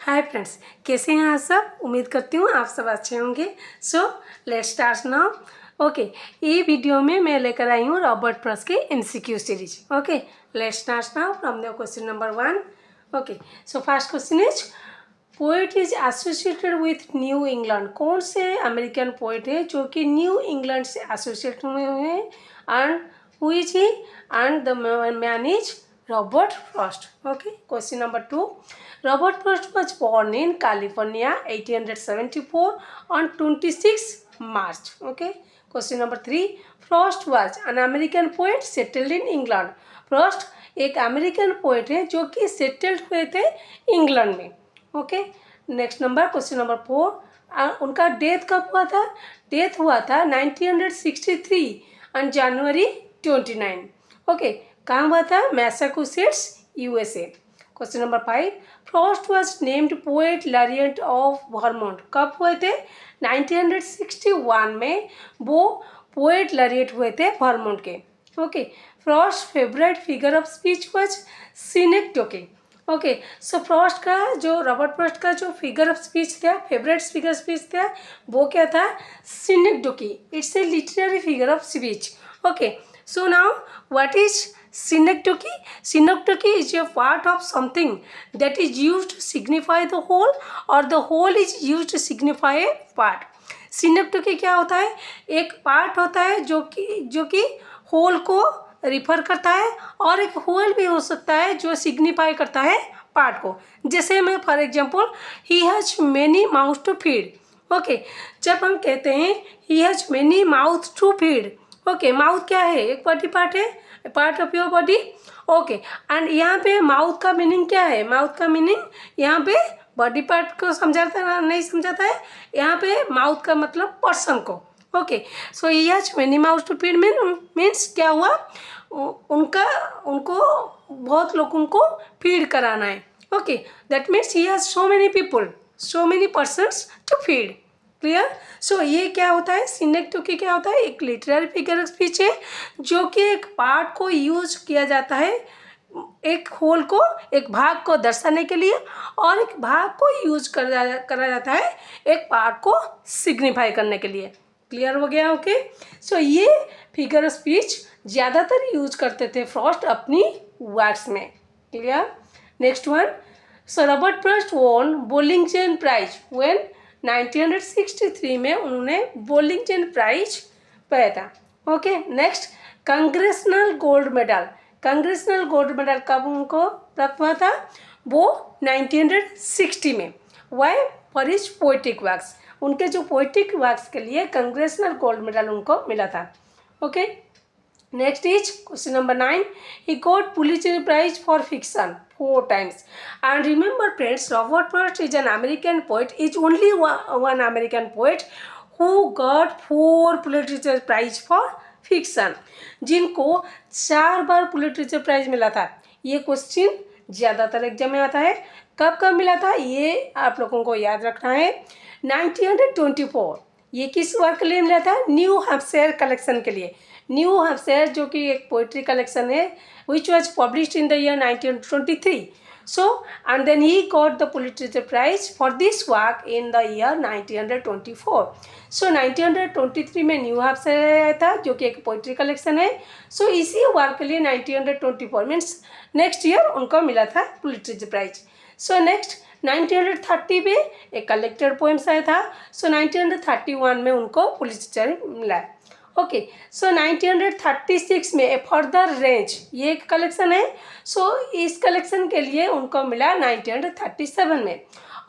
Hi friends, कैसे हैं आप सब। उम्मीद करती हूँ आप सब अच्छे होंगे। So let's start now. Okay, ये वीडियो में मैं लेकर आई हूँ रॉबर्ट फ्रॉस्ट के MCQ series. Okay, let's start now from the question number 1। Okay, so first question is poet is associated with new England. कौन से अमेरिकन पोएट है जो कि न्यू इंग्लैंड से एसोसिएट हुए हैं। And who is he and the man is Robert Frost. Okay, question number 2. Robert Frost was born in California 1874 on 26 March. Okay, question number 3. Frost was an American poet settled in England. Frost एक American poet है जो कि settled हुए थे England में। ओके, next number question number 4. उनका death कब हुआ था। डेथ हुआ था 1963 ऑन जनवरी 29। ओके, कहाँ हुआ था। Massachusetts USA. Question number 5. Frost was named poet laureate of Vermont. कब हुए थे। 1961 में वो पोएट लॉरिएट हुए थे वर्मोंट के। Okay, Frost favourite figure of speech was synecdoche. Okay, so Frost का जो रॉबर्ट फ्रॉस्ट का जो फिगर ऑफ स्पीच था, फेवरेट फिगर स्पीच था, वो क्या था। Synecdoche. It's a literary figure of speech. Okay, so now what is synecdoche? Synecdoche is a part of something that is used to signify the whole or the whole is used to signify a part. synecdoche क्या होता है। एक part होता है जो कि whole को refer करता है और एक होल भी हो सकता है जो सिग्निफाई करता है पार्ट को। जैसे मैं for example he has many mouth to feed. Okay, जब हम कहते हैं he has many mouth to feed. Okay, mouth क्या है। एक बॉडी पार्ट है, part of your body. Okay, and यहाँ पे माउथ का मीनिंग क्या है। माउथ का मीनिंग यहाँ पे बॉडी पार्ट को समझाता नहीं समझाता है। यहाँ पे माउथ का मतलब पर्सन को। Okay, so such many mouth to feed means क्या हुआ। उनको बहुत लोगों को फीड कराना है। Okay, that means he has so many people, so many persons to feed. Clear. So ये क्या होता है। सिनेक्टोकी क्या होता है। एक लिटरेरी फिगर ऑफ स्पीच है जो कि एक पार्ट को यूज किया जाता है, एक होल को, एक भाग को दर्शाने के लिए, और एक भाग को यूज करा जाता है एक पार्ट को सिग्निफाई करने के लिए। क्लियर हो गया। ओके, सो ये फिगर ऑफ स्पीच ज़्यादातर यूज करते थे फ्रॉस्ट अपनी वर्क्स में। Clear. Next one. So Robert Frost won Bollingen prize when 1963 में उन्होंने बोलिंगटन प्राइज पाया था। Okay, next. Congressional gold medal. Congressional gold medal कब उनको प्राप्त हुआ था। वो 1960 में। Why for his poetic works. उनके जो पोएटिक वर्क्स के लिए कांग्रेसनल गोल्ड मेडल उनको मिला था। Okay, next is question number 9. He got Pulitzer Prize for fiction 4 times. And remember friends, Robert Frost is an American poet. Is only one American poet who got 4 Pulitzer Prize for fiction. जिनको 4 बार Pulitzer prize मिला था। ये question ज़्यादातर exam में आता है। कब कब मिला था ये आप लोगों को याद रखना है। 1924 ये किस वर्क के लिए मिला था। न्यू हैम्पशायर कलेक्शन के लिए। न्यू हैम्पशायर जो कि एक पोइट्री कलेक्शन है which was published in the year 1923. So and then he got the Pulitzer prize for this work in the year 1924. So 1923 में न्यू हैम्पशायर आया था जो कि एक पोइट्री कलेक्शन है। सो इसी वर्क के लिए 1924 मीन्स नेक्स्ट ईयर उनको मिला था पुलिट्जर प्राइज। सो नेक्स्ट 1930 में एक कलेक्टेड पोएम्स आया था। सो 1931 में उनको पुलिट्जर मिला। ओके, सो 1936 में ए फर्दर रेंज ये एक कलेक्शन है। सो इस कलेक्शन के लिए उनको मिला 1937 में।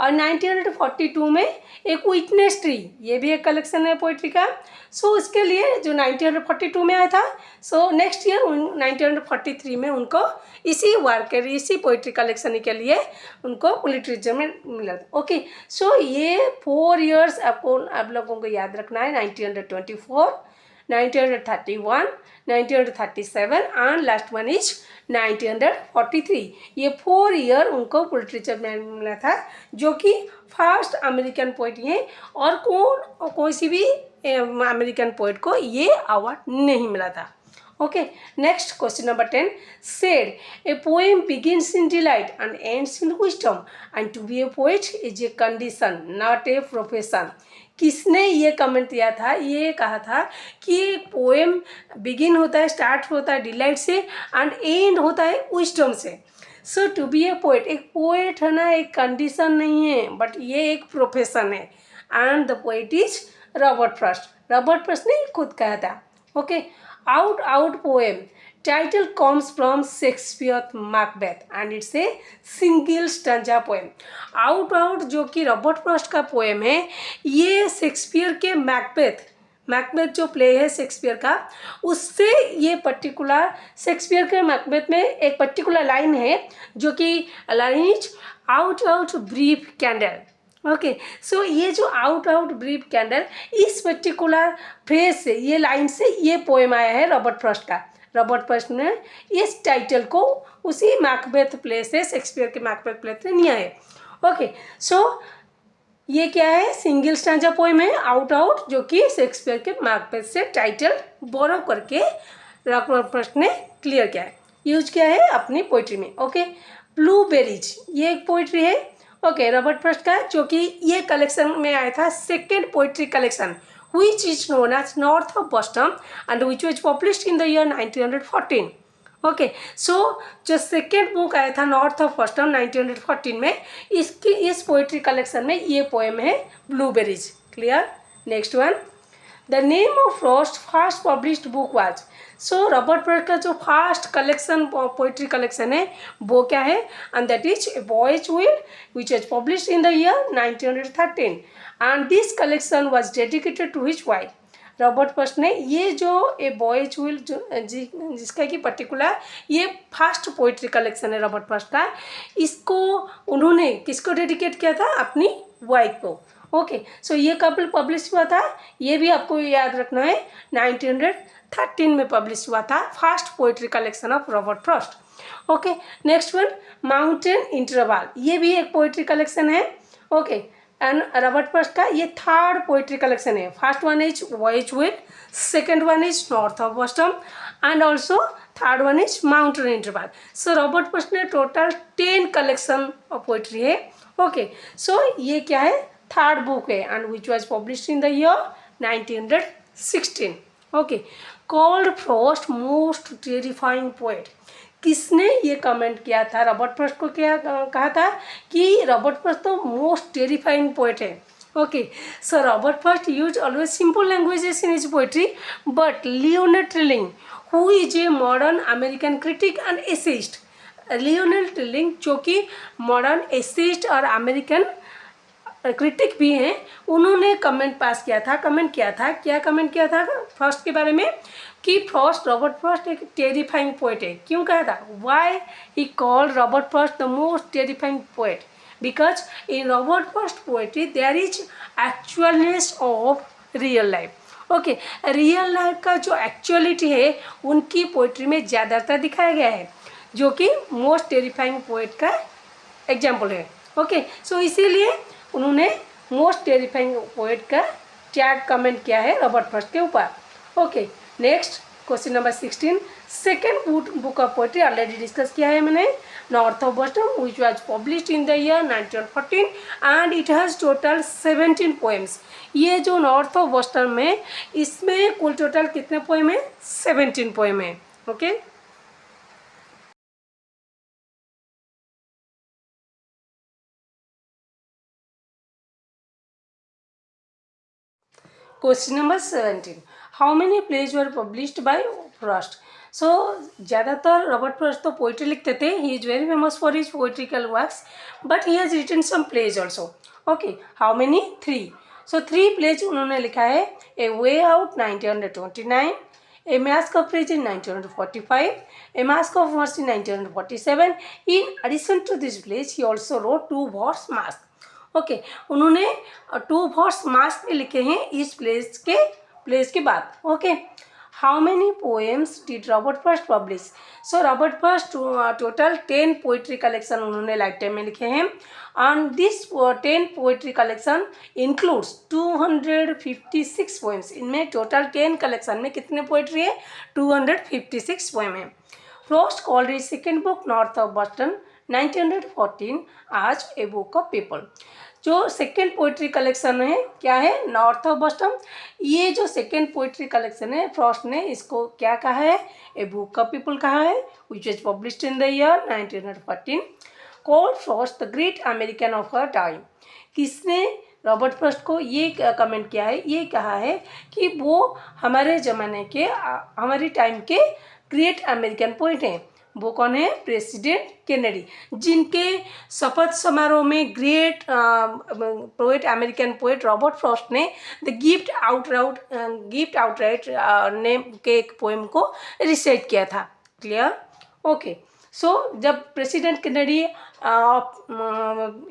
और 1942 में एक विटनेस ट्री ये भी एक कलेक्शन है पोइट्री का। सो इसके लिए जो 1942 में आया था। सो नेक्स्ट ईयर 1943 में उनको इसी वर्क इसी पोइट्री कलेक्शन के लिए उनको पुलिट्जर में मिला। ओके, सो ये 4 ईयर्स आपको आप लोगों को याद रखना है। 1924, 1931, 1937 एंड लास्ट वन इज 1943. ये 4 ईयर उनको पुलिट्जर में मिला था जो कि फर्स्ट अमेरिकन पोइट ये। और कोई सी भी अमेरिकन पोइट को ये अवार्ड नहीं मिला था। Okay, next question number 10 said a poem begins in delight and ends in wisdom and to be a poet is a condition not a profession. किसने ये कमेंट दिया था, ये कहा था कि एक पोएम बिगिन होता है, स्टार्ट होता है डिलाइट से एंड एंड होता है विजडम से. सो टू बी ए पोएट, एक पोएट है ना एक कंडीशन नहीं है बट ये एक प्रोफेशन है. And the poet is Robert Frost. Robert Frost ने खुद कहा था. Okay, out poem title comes from Shakespeare's Macbeth and it's a single stanza poem. out जो कि रॉबर्ट फ्रॉस्ट का पोएम है, ये शेक्सपियर के मैकबेथ जो प्ले है शेक्सपियर का, उससे ये पर्टिकुलर शेक्सपियर के मैकबेथ में एक पर्टिकुलर लाइन है जो कि line is out brief candle. Okay, so ये जो आउट ब्रीफ कैंडल इस पर्टिकुलर फ्रेज से, ये लाइन से ये पोएम आया है रॉबर्ट फ्रॉस्ट का. रॉबर्ट फ्रॉस्ट ने इस टाइटल को उसी मैकबेथ प्ले से, शेक्सपियर के मैकबेथ प्ले से लिया है. ओके, सो ये क्या है, सिंगल स्टैंजा पोएम है आउट जो कि शेक्सपियर के मैकबेथ से टाइटल बोरो करके रॉबर्ट फ्रॉस्ट ने क्लियर किया है, यूज किया है अपनी पोइट्री में. ओके, ब्लूबेरीज ये एक पोइट्री है. ओके, रॉबर्ट फ्रॉस्ट का, जो कि ये कलेक्शन में आया था second poetry collection which is known as North of Boston and which was published in the year 1914. Okay, सो जो सेकेंड बुक आया था नॉर्थ ऑफ बॉस्टन 1914 में, इस पोइट्री कलेक्शन में ये पोएम है blueberries. Clear. Next one, the name of Frost first published book was. So Robert Frost का जो फर्स्ट कलेक्शन पोइट्री कलेक्शन है वो क्या है, and that is a boy's will which is published in the year 1913 and this collection was dedicated to his wife. Robert Frost ने ये जो ए boy's will जिसका कि पर्टिकुलर ये फर्स्ट पोइट्री कलेक्शन है रॉबर्ट फ्रॉस्ट का, इसको उन्होंने किसको डेडिकेट किया था, अपनी वाइफ को. ओके, सो ये कब पब्लिश हुआ था, ये भी आपको याद रखना है, 1913 में पब्लिश हुआ था first poetry collection of Robert Frost. Okay, next one, mountain interval, ये भी एक पोइट्री कलेक्शन है. ओके, एंड रॉबर्ट फ्रॉस्ट का ये थर्ड पोइट्री कलेक्शन है. First one is voyage will, second one is north of Boston and also third one is mountain interval. So Robert Frost ने total 10 collection of poetry है. Okay, so ये क्या है, third book है and which was published in the year 1916. Okay, called Frost most terrifying poet. किसने ये comment किया था, रॉबर्ट फ्रॉस्ट को क्या कहा था कि रॉबर्ट फ्रॉस्ट तो मोस्ट टेरिफाइंग पोएट है. Okay, so Robert Frost use always simple languages in his poetry but Lionel trilling who is a modern American critic and essayist. Lionel trilling जो कि modern essayist और American critic भी हैं, उन्होंने comment क्या comment किया था फ्रॉस्ट के बारे में कि रॉबर्ट फ्रॉस्ट एक टेरिफाइंग पोएट है. क्यों कहा था, why he called Robert Frost the most terrifying poet, because in Robert Frost poetry there is actualness of real life. Okay, real life का जो एक्चुअलिटी है उनकी पोएट्री में ज़्यादातर दिखाया गया है, जो कि मोस्ट टेरिफाइंग पोएट का एग्जाम्पल है. ओके, सो इसीलिए उन्होंने मोस्ट टेरिफाइंग पोएट का टैग कमेंट किया है रॉबर्ट फ्रॉस्ट के ऊपर. Okay, next question number 16, second book of poetry already discuss किया है मैंने, north of Boston which was published in the year 1914 and it has total 17 poems. ये जो नॉर्थ ऑफ बॉस्टन में, इसमें कुल टोटल कितने पोएम है, 17 पोएम है. Okay, question number 17, how many plays were published by Frost. So ज़्यादातर Robert Frost तो पोइट्री लिखते थे, he is very famous for his poetical works but he has written some plays also. Okay, how many, 3. So 3 plays उन्होंने लिखा है, A Way Out 1929, A Masque of Reason in 1945, A Masque of Mercy 1947. In addition to this plays he also wrote 2 wars masks. Okay, उन्होंने 2 wars mask में लिखे हैं इस place के बाद. Okay, how many poems did Robert Frost publish? So Robert Frost total 10 poetry collection उन्होंने life time में लिखे हैं, and this 10 poetry collection includes 256 poems. इनमें टोटल 10 कलेक्शन में कितने पोएट्री है? 256 पोएम है. Frost called his second book North of Boston 1914 as a book of people. जो सेकेंड पोइट्री कलेक्शन है क्या है? North of Boston. ये जो सेकेंड पोइट्री कलेक्शन है फ्रॉस्ट ने इसको क्या कहा है? ए बुक ऑफ पीपल कहा है, विच is published in the year 1914. Called Frost the great American of her time. किसने रॉबर्ट फ्रॉस्ट को ये कमेंट किया है, ये कहा है कि वो हमारे ज़माने के हमारी टाइम के ग्रेट अमेरिकन पोइट हैं. वो कौन है? प्रेसिडेंट केनेडी, जिनके शपथ समारोह में great poet American poet Robert Frost ने द गिफ्ट आउटराइट नेम के एक पोएम को रिसाइट किया था. क्लियर? ओके. सो जब प्रेसिडेंट केनेडी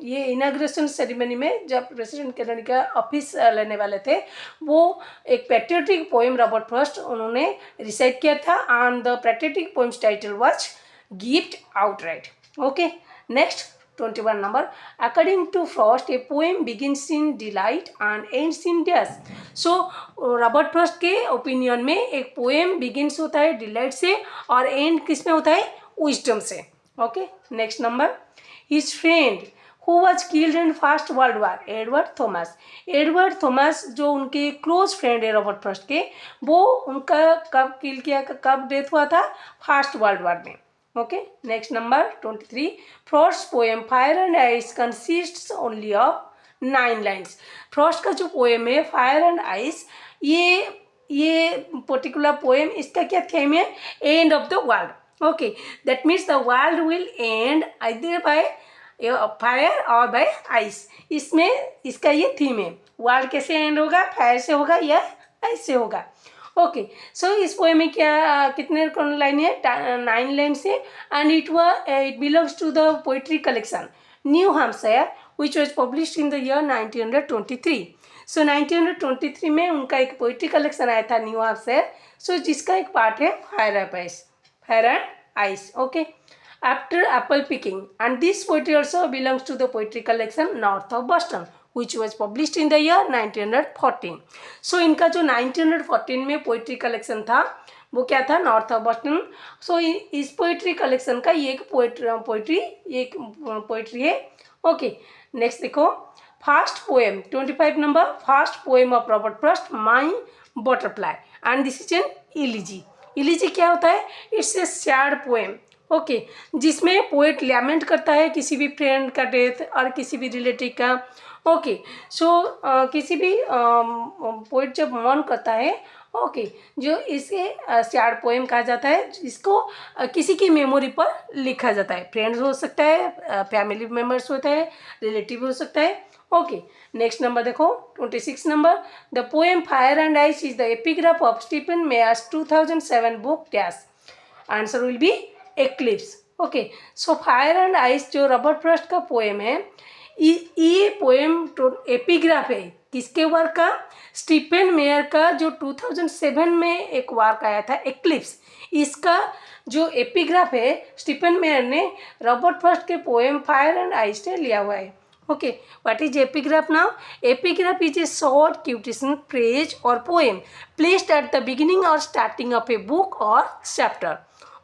ये इनाग्रेशन सेरेमनी में जब प्रेसिडेंट केनेडी का ऑफिस लेने वाले थे, वो एक पैट्रियोटिक पोएम रॉबर्ट फ्रॉस्ट उन्होंने रिसाइट किया था, and the patriotic poem's title was gift outright. Okay. Next 21 number. According to Frost a poem begins in delight and ends in dash. So Robert Frost के opinion में एक poem begins होता है delight से और and किस में होता है? विजडम से. Okay. Next number. His friend who was killed in first world war, Edward Thomas. Edward Thomas जो उनके क्लोज फ्रेंड है रॉबर्ट फ्रॉस्ट के, वो उनका कब किल किया, कब डेथ हुआ था? फर्स्ट वर्ल्ड वॉर में. ओके. Next number 23. Frost poem fire and ice consists only of 9 lines. Frost का जो पोएम है फायर एंड आइस, ये पर्टिकुलर पोएम, इसका क्या थीम है? End of the world. Okay. That means the world will and either by fire और bye ice. इसमें इसका ये थीम है. वर्ल्ड कैसे एंड होगा? फायर से होगा या आइस से होगा. ओके. सो इस पोएम में क्या कितने लाइन है? 9 लाइन से, and it belongs to the poetry collection New Hampshire which was published in the year 1923. So 1923 में उनका एक पोइट्री कलेक्शन आया था न्यू हैम्पशायर. सो जिसका एक पार्ट है fire and ice. Okay. After apple picking, and this poetry also belongs to the poetry collection North of Boston which was published in the year 1914. So इनका जो 1914 में poetry collection था वो क्या था? North of Boston. सो इस poetry collection का ये एक पोइट्री है. ओके. नेक्स्ट देखो. First poem 25 number. First poem of Robert Frost My Butterfly, and this is an elegy. Elegy क्या होता है? It's a sad poem. Okay. जिसमें पोएट लैमेंट करता है किसी भी फ्रेंड का डेथ और किसी भी रिलेटिव का. ओके. सो किसी भी पोइट जब मौन करता है, ओके, जो इसे सैड पोएम कहा जाता है, जिसको किसी की मेमोरी पर लिखा जाता है. फ्रेंड्स हो सकता है, फैमिली मेम्बर्स होता है, रिलेटिव हो सकता है. ओके. नेक्स्ट नंबर देखो 26 number. The poem fire and ice is the epigraph of Stephen Meyers 2007 book dash. Answer will be eclipse. Okay. So fire and ice जो रॉबर्ट फ्रॉस्ट का poem है, ये पोएम एपिग्राफ है किसके work का? Stephen mayor का, जो 2007 में एक वर्क आया था एक्लिप्स. इसका जो एपिग्राफ है स्टीफन मेयर ने रॉबर्ट फ्रॉस्ट के पोएम फायर एंड आइस से लिया हुआ है. Okay. What is epigraph now? Epigraph is a short quotation phrase or poem placed at the beginning or starting of a book or chapter.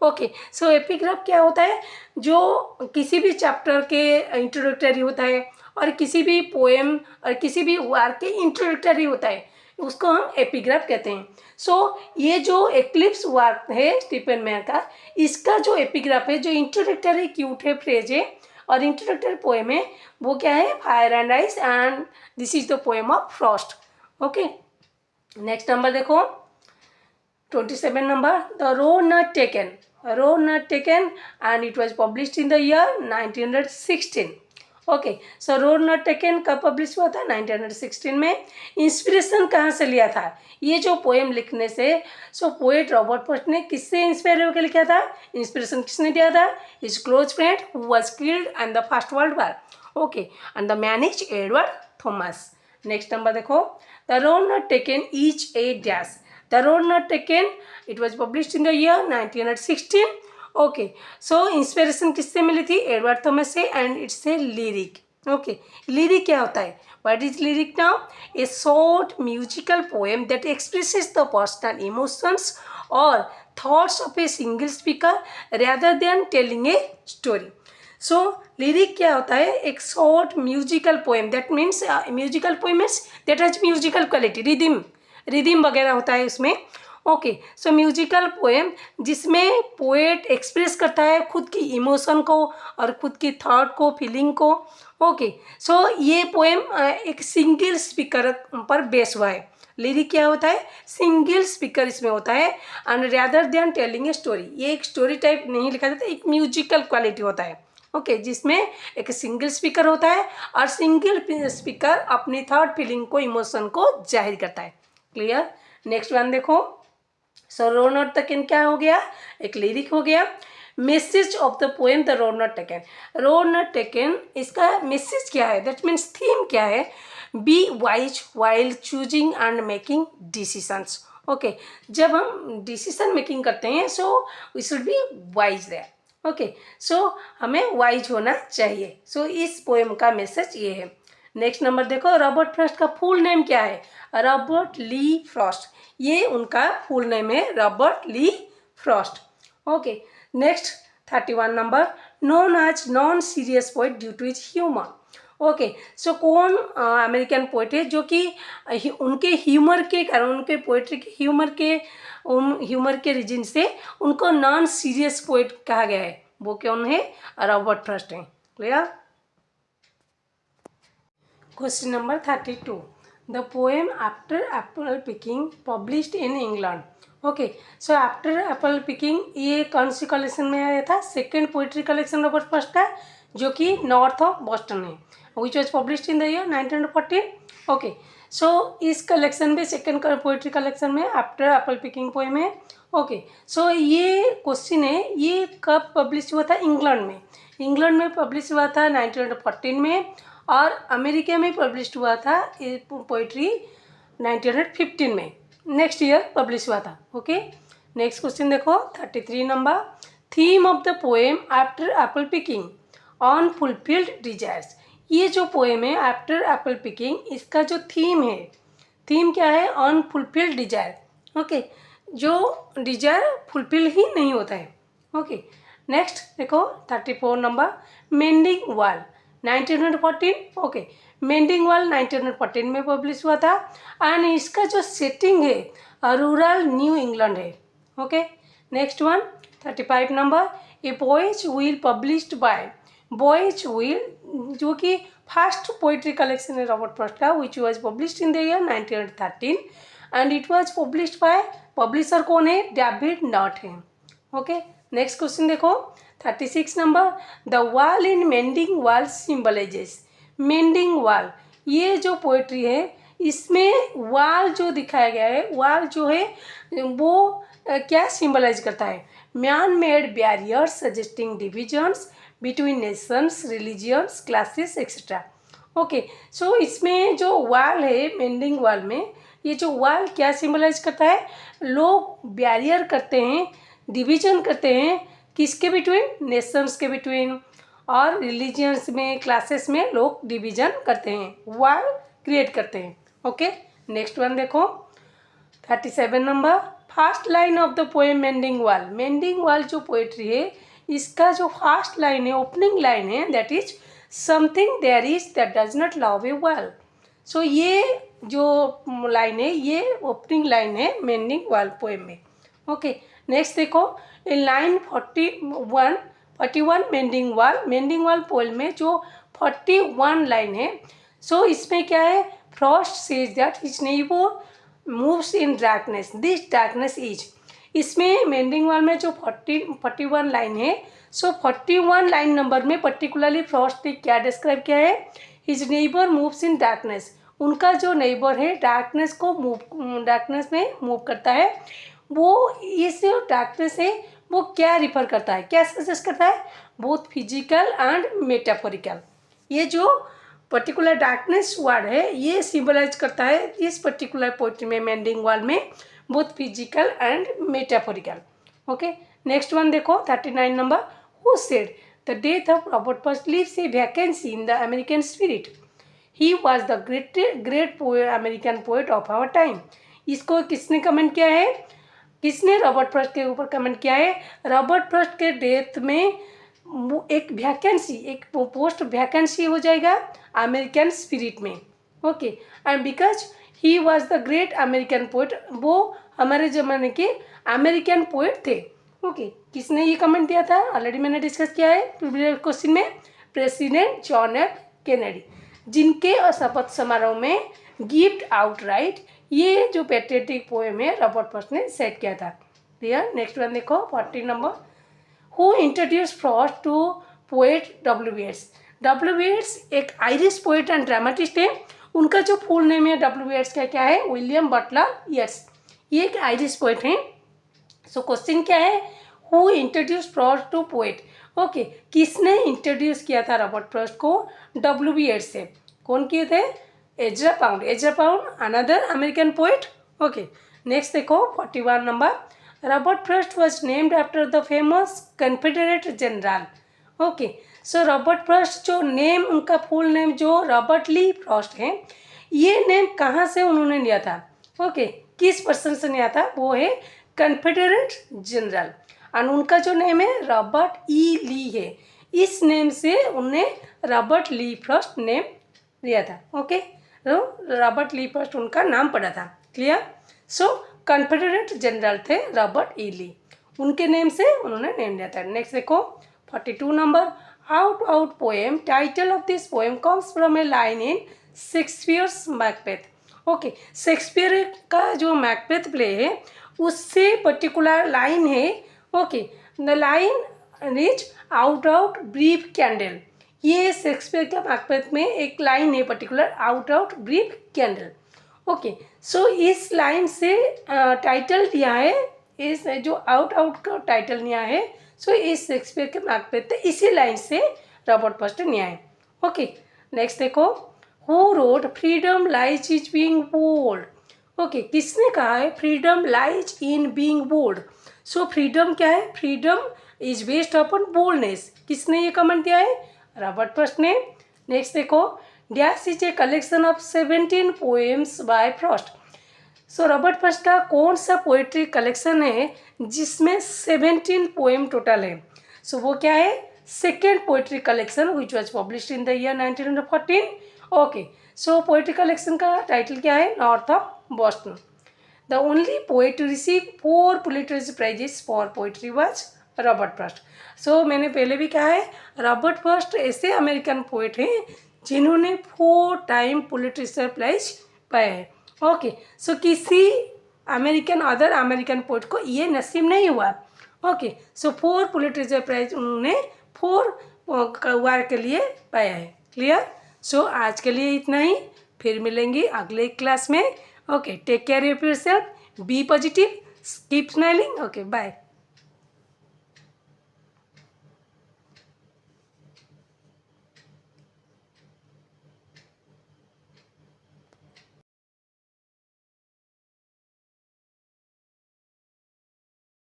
Okay. So epigraph क्या होता है? जो किसी भी चैप्टर के इंट्रोडक्टरी होता है और किसी भी पोएम और किसी भी वर्क के इंट्रोडक्टरी होता है, उसको हम एपिग्राफ कहते हैं. सो ये जो एक्लिप्स वर्क है स्टीफन मेयर का, इसका जो एपिग्राफ है, जो इंट्रोडक्टरी क्यूट है फ्रेज है और इंट्रोडक्टरी पोएम है, वो क्या है? Fire and ice, and this is the poem of Frost. Okay. Next number देखो 27 number. The road not taken and it was published in the year 1916. Okay. So road not taken कब publish हुआ था? 1916 में. Inspiration कहाँ से लिया था ये जो पोएम लिखने से? सो पोएट रॉबर्ट फ्रॉस्ट ने किससे इंस्पायर होकर लिखा था? इंस्पिरेशन किसने दिया था? His close friend who was killed in the first world war. Okay. And the man is Edward Thomas. Next number देखो. The road not taken is a dash. The road not taken, it was published in the year 1916. Okay, so inspiration किससे मिली थी? Edward Thomas से, and it's a lyric. Okay, lyric क्या होता है? What is lyric now? A short musical poem that expresses the personal emotions or thoughts of a single speaker rather than telling a story. So lyric क्या होता है? एक short musical poem. That means musical poem means that has musical quality, rhythm वगैरह होता है उसमें. Okay, सो musical poem जिसमें poet express करता है खुद की इमोशन को और खुद की थॉट को, फीलिंग को. ओके, सो ये पोएम एक सिंगल स्पीकर पर बेस हुआ है. लिरिक क्या होता है? सिंगल स्पीकर इसमें होता है. And rather than telling a story, ये एक स्टोरी टाइप नहीं लिखा जाता, एक म्यूजिकल क्वालिटी होता है. ओके, जिसमें एक सिंगल स्पीकर होता है और सिंगल स्पीकर अपनी थॉट, फीलिंग को, इमोशन को जाहिर करता है. क्लियर? नेक्स्ट वन देखो. सो रोड नॉट टेकन क्या हो गया? एक लिरिक हो गया. Message of the poem the road not taken. Road not taken, इसका मैसेज क्या है? दैट मीन्स थीम क्या है? Be wise while choosing and making decisions. Okay, जब हम डिसीजन मेकिंग करते हैं so we should be wise there. Okay, so हमें वाइज होना चाहिए. सो इस पोएम का मैसेज ये है. नेक्स्ट नंबर देखो. रॉबर्ट फ्रॉस्ट का फुल नेम क्या है? Robert Lee Frost. ये उनका फुल नेम है, Robert Lee Frost. Okay, next 31 number. Known as non serious poet due to his humour. Okay, so कौन अमेरिकन पोएट है जो कि उनके ह्यूमर के कारण, उनके पोएट्री के ह्यूमर के रीजन से उनको नॉन सीरियस पोएट कहा गया है? वो कौन है? रॉबर्ट फ्रॉस्ट है. Clear? Question number 32. The poem After Apple Picking published in England. Okay, so After Apple Picking ये कौन सी कलेक्शन में आया था? Second poetry collection Robert Frost का, जो कि नॉर्थ ऑफ बॉस्टन है, which was published in the year 1914. Okay, so इस कलेक्शन में, सेकेंड पोइट्री कलेक्शन में आफ्टर एप्पल पिकिंग पोएम है. ओके, सो ये क्वेश्चन है, ये कब पब्लिश हुआ था? इंग्लैंड में. इंग्लैंड में पब्लिश हुआ था 1914 में, और अमेरिका में पब्लिश हुआ था ये पोइट्री 1915 में. नेक्स्ट ईयर पब्लिश हुआ था. ओके, नेक्स्ट क्वेश्चन देखो 33 number. Theme of the poem after apple picking on fulfilled desires. ये जो पोएम है आफ्टर एप्पल पिकिंग, इसका जो थीम है, थीम क्या है? Unfulfilled desire. ओके, जो डिजायर फुलफिल ही नहीं होता है. ओके, नेक्स्ट देखो 34 number. Mending wall 1914. Okay, mending wall 1914 में पब्लिश हुआ था, एंड इसका जो सेटिंग है रूरल न्यू इंग्लैंड है. Okay, next one 35 number. A boy's will published by boy's will, जो कि फर्स्ट पोइट्री कलेक्शन है रॉबर्ट फ्रॉस्ट का, which was published in the year 1913, and it was published by, publisher कौन है? David Nutt है. Okay, next question देखो 36 number. The wall in mending wall symbolizes. Mending wall, ये जो poetry है इसमें वॉल जो दिखाया गया है, वॉल जो है वो क्या सिम्बलाइज करता है? Man made barriers suggesting divisions between nations, religions, classes etcetera. Okay, so इसमें जो वॉल है मेंडिंग वॉल में, ये जो वॉल क्या सिम्बलाइज करता है? लोग बैरियर करते हैं, डिवीजन करते हैं, किसके बिटवीन? नेशंस के बिटवीन, और रिलीजियंस में, क्लासेस में लोग डिवीजन करते हैं, वॉल क्रिएट करते हैं. ओके, नेक्स्ट वन देखो 37 number. First line of the poem mending wall. Mending wall जो पोएट्री है, इसका जो फर्स्ट लाइन है, ओपनिंग लाइन है, that is something there is that does not love a wall. So ये जो लाइन है, ये ओपनिंग लाइन है मेंडिंग वॉल पोएम में. ओके, नेक्स्ट देखो in line 41 mending wall. Mending wall poem में जो 41 लाइन है, सो इसमें क्या है? Frost says that his neighbour moves in darkness, this darkness is. इसमें मेंडिंग वॉल में जो 41 लाइन है, सो 41 लाइन नंबर में पर्टिकुलरली फ्रॉस्ट ने क्या डिस्क्राइब किया है? His neighbour moves in darkness. उनका जो नेबर है डार्कनेस में मूव करता है. वो इस डार्कनेस है वो क्या रिफर करता है, क्या सजेस्ट करता है? Both physical and metaphorical. ये जो पर्टिकुलर डार्कनेस वर्ड है, ये सिंबलाइज करता है इस पर्टिकुलर पोइट्री में, मेंडिंग वॉल में, both physical and metaphorical. Okay, next one देखो 39 number. Who said the death of Robert Frost leaves a vacancy in the American spirit? He was the great poet, American poet of our time. इसको किसने comment किया है? किसने Robert Frost के ऊपर comment किया है? रॉबर्ट फ्रॉस्ट के डेथ में एक वैकेंसी, एक पोस्ट वैकेंसी हो जाएगा अमेरिकन स्पिरिट में. Okay, and because he was the great American poet, वो हमारे ज़माने के अमेरिकन पोएट थे. ओके, किसने ये कमेंट दिया था? ऑलरेडी मैंने डिस्कस किया है प्रीवियस क्वेश्चन में. प्रेसिडेंट जॉन एफ कैनेडी, जिनके शपथ समारोह में गिफ्ट आउटराइट ये जो पैट्रियटिक पोएम है रॉबर्ट फ्रॉस्ट ने सेट किया था. क्लियर. नेक्स्ट वन देखो 40 number. Who introduce Frost to poet W Yeats? W Yeats एक आयरिश पोएट एंड ड्रामेटिस्ट है. उनका जो फुल नेम है डब्ल्यू एट्स का क्या है? William Butler Yeats. ये एक आयरिश पोएट हैं. सो क्वेश्चन क्या है? Who introduce Frost to poet. Okay, किसने इंट्रोड्यूस किया था रॉबर्ट फ्रॉस्ट को डब्ल्यू एट्स से? कौन किए थे? Ezra Pound. Ezra Pound another American poet. Okay, next देखो 41 number. Robert Frost was named after the famous Confederate general. Okay, so Robert Frost जो नेम, उनका फुल नेम जो रॉबर्ट ली फ्रॉस्ट है, ये नेम कहाँ से उन्होंने लिया था? ओके, किस पर्सन से लिया था? वो है कन्फेडरेट जनरल. और उनका जो नेम है रॉबर्ट ई ली है. इस नेम से उन्हें रॉबर्ट ली फ्रॉस्ट नेम लिया था. ओके, तो रॉबर्ट ली फ्रॉस्ट उनका नाम पड़ा था. क्लियर. सो कन्फेडरेट जनरल थे रॉबर्ट ई ली, उनके नेम से उन्होंने नेम लिया था. नेक्स्ट देखो 42 number. Out poem. Title of this poem comes from a line in Shakespeare's Macbeth. Okay, Shakespeare का जो मैकबेथ प्ले है उससे पर्टिकुलर लाइन है. Okay, the line is out brief candle. ये शेक्सपियर का मैकबेथ में एक लाइन है particular, out brief candle. Okay, so इस लाइन से टाइटल दिया है, इस जो आउट का टाइटल लिया है. सो इस शेक्सपियर के मैकबेथ इसी लाइन से रॉबर्ट फ्रॉस्ट ने लिया है. ओके, नेक्स्ट देखो. Who wrote freedom lies is being bold. Okay, किसने कहा है freedom lies in being bold? So freedom क्या है? Freedom is based upon boldness. किसने ये कमेंट दिया है? रॉबर्ट फ्रॉस्ट ने. नेक्स्ट देखो. Dash is a collection of 17 poems by Frost. So Robert Frost का कौन सा पोएट्री कलेक्शन है जिसमें 17 पोएम टोटल है? सो वो क्या है? Second poetry collection which was published in the year 1914. Okay, so poetry collection का टाइटल क्या है? North of Boston. The only poet to receive 4 Pulitzer prizes for poetry was Robert Frost. So मैंने पहले भी कहा है रॉबर्ट फ्रॉस्ट ऐसे American poet हैं जिन्होंने 4 टाइम पुलिट्जर प्राइज पाया है. ओके, सो किसी अदर अमेरिकन पोएट को ये नसीब नहीं हुआ. ओके, सो 4 पुलिट्जर प्राइज उन्होंने 4 वार के लिए पाया है. क्लियर. सो आज के लिए इतना ही, फिर मिलेंगे अगले क्लास में. Okay, take care of yourself, be positive, keep smiling. Okay, bye.